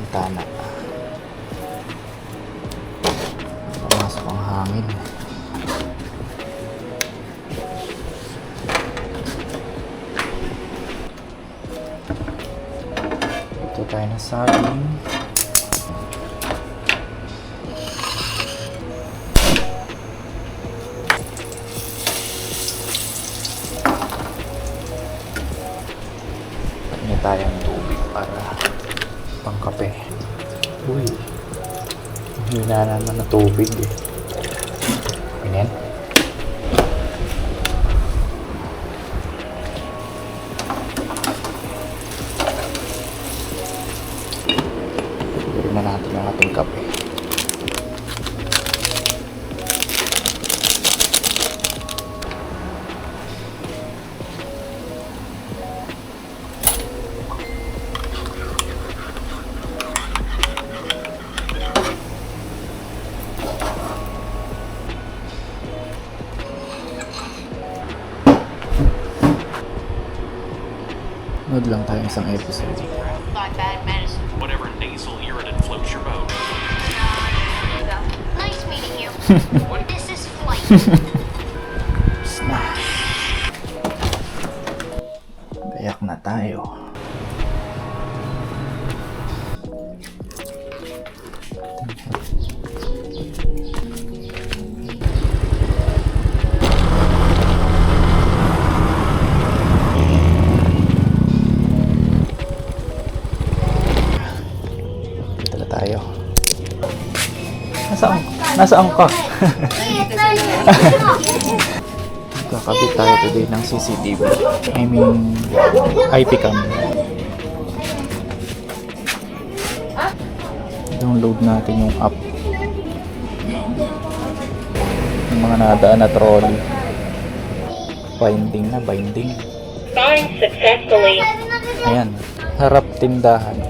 bintana. Pumasok ang hangin. Ito tayo na saging. Tayong tubig para pangkape. Uy, hina naman na tubig eh. Ganyan. Pagkarin na natin ang ating kape. Nood lang tayo isang episode. Whatever nasal irritant floats your boat. Nice meeting you. This is Flight. Smash! Gayak na tayo. Tayo. Nasaan ka? Kakabit tayo today ng CCTV. I mean, IP cam. Download natin yung app. Yung mga nadaan na trolley. Binding. Signed successfully. Ayan, harap tindahan.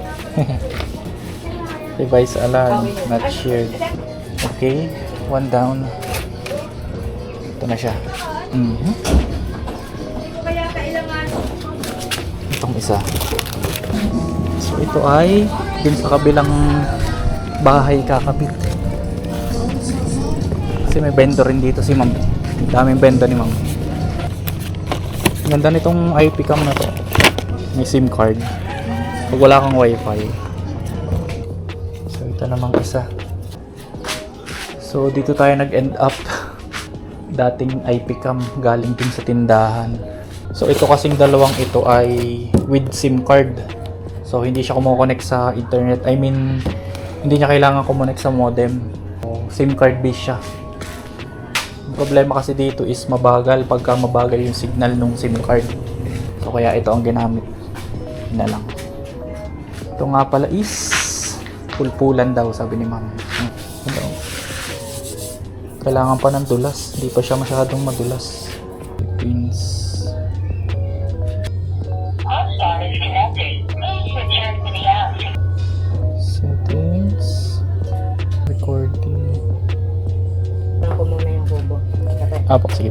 Device alarm, not shared. Okay, one down. Ito na siya. Itong isa. So ito ay din sa kabilang bahay kakabit. Kasi may vendor rin dito si ma'am. Daming vendor ni ma'am. Ganda nitong IP cam na to. May SIM card. Pag wala kang wifi. Ito namang isa. So dito tayo nag-end up. Dating IP cam galing din sa tindahan. So ito kasing dalawang ito ay with SIM card. So hindi siya kumo-connect sa internet. I mean, hindi niya kailangan kumonect sa modem. So, SIM card based siya. Ang problema kasi dito is mabagal pagka mabagal yung signal ng SIM card. So kaya ito ang ginamit. Yun na lang. Ito nga pala is pulpulan daw, sabi ni ma'am. Kailangan pa ng dulas. Hindi pa siya masyadong madulas. Pins. Settings. Recording. Ako muna yung kubo. Ah, sige.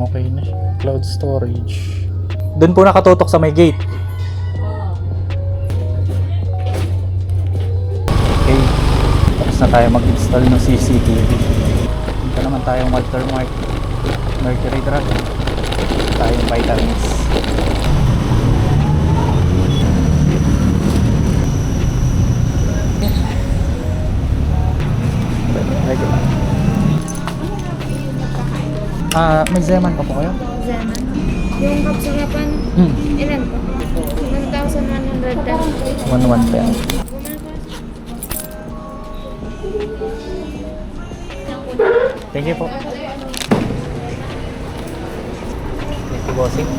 Okay na siya. Cloud storage. Doon po nakatutok sa may gate. Na tayo mag-install ng CCTV. Ito naman tayong watermark Mercury Dragon. Tayong vitamins. Regular. May Zeman pa po kayo? Zeman. Yung kapsulapan, ilan po? 1,110. 1,110. Thank you po. Thank you, bossing.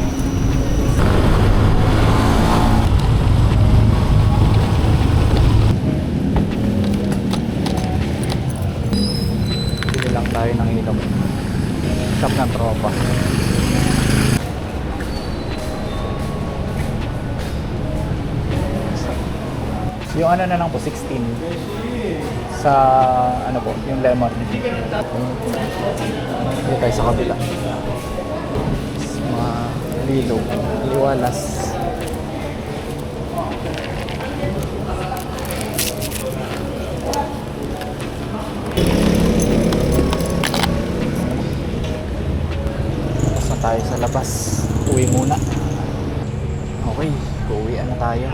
Bili lang tayo ng inom. Shop ng tropa. Yung ano na lang po, 16. Sa ano po, yung lemon. Dito tayo sa kabila. Mga lilo, liwalas. tayo sa labas. Uwi muna. Okay, uuwian na tayo.